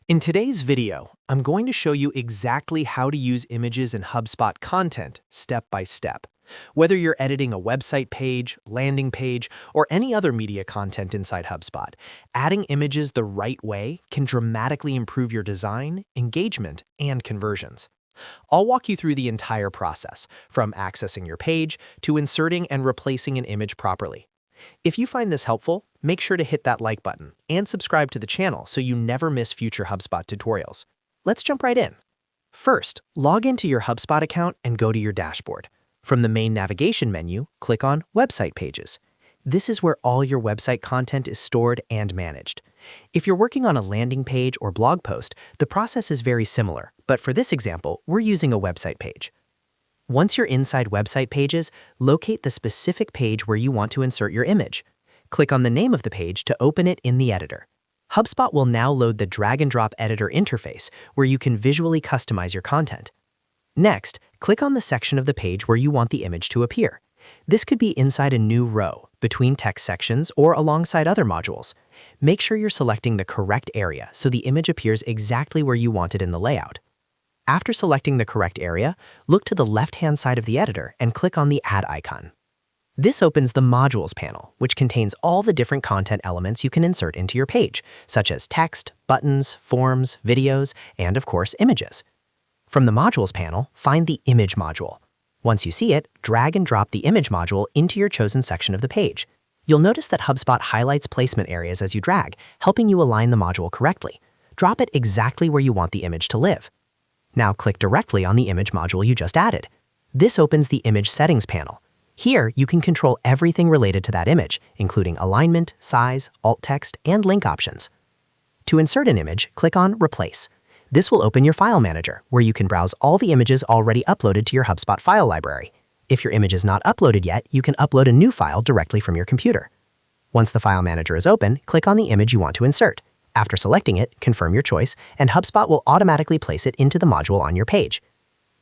In today's video, I'm going to show you exactly how to use images in HubSpot content step by step. Whether you're editing a website page, landing page, or any other media content inside HubSpot, adding images the right way can dramatically improve your design, engagement, and conversions. I'll walk you through the entire process, from accessing your page to inserting and replacing an image properly. If you find this helpful, make sure to hit that like button and subscribe to the channel so you never miss future HubSpot tutorials. Let's jump right in. First, log into your HubSpot account and go to your dashboard. From the main navigation menu, click on Website Pages. This is where all your website content is stored and managed. If you're working on a landing page or blog post, the process is very similar, but for this example, we're using a website page. Once you're inside Website Pages, locate the specific page where you want to insert your image. Click on the name of the page to open it in the editor. HubSpot will now load the drag-and-drop editor interface where you can visually customize your content. Next, click on the section of the page where you want the image to appear. This could be inside a new row, between text sections, or alongside other modules. Make sure you're selecting the correct area so the image appears exactly where you want it in the layout. After selecting the correct area, look to the left-hand side of the editor and click on the Add icon. This opens the Modules panel, which contains all the different content elements you can insert into your page, such as text, buttons, forms, videos, and of course, images. From the Modules panel, find the Image module. Once you see it, drag and drop the Image module into your chosen section of the page. You'll notice that HubSpot highlights placement areas as you drag, helping you align the module correctly. Drop it exactly where you want the image to live. Now click directly on the image module you just added. This opens the Image Settings panel. Here, you can control everything related to that image, including alignment, size, alt text, and link options. To insert an image, click on Replace. This will open your file manager, where you can browse all the images already uploaded to your HubSpot file library. If your image is not uploaded yet, you can upload a new file directly from your computer. Once the file manager is open, click on the image you want to insert. After selecting it, confirm your choice, and HubSpot will automatically place it into the module on your page.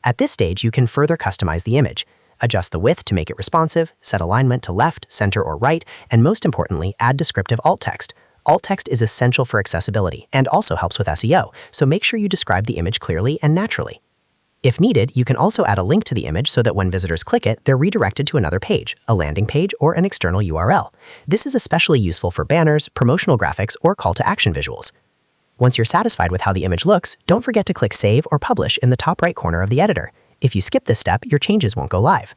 At this stage, you can further customize the image. Adjust the width to make it responsive, set alignment to left, center, or right, and most importantly, add descriptive alt text. Alt text is essential for accessibility and also helps with SEO, so make sure you describe the image clearly and naturally. If needed, you can also add a link to the image so that when visitors click it, they're redirected to another page, a landing page, or an external URL. This is especially useful for banners, promotional graphics, or call-to-action visuals. Once you're satisfied with how the image looks, don't forget to click Save or Publish in the top right corner of the editor. If you skip this step, your changes won't go live.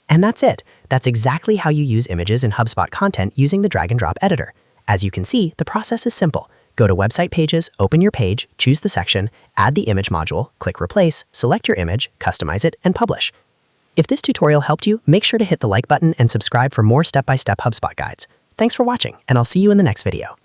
And that's it. That's exactly how you use images in HubSpot content using the drag-and-drop editor. As you can see, the process is simple. Go to Website Pages, open your page, choose the section, add the image module, click Replace, select your image, customize it, and publish. If this tutorial helped you, make sure to hit the like button and subscribe for more step-by-step HubSpot guides. Thanks for watching, and I'll see you in the next video.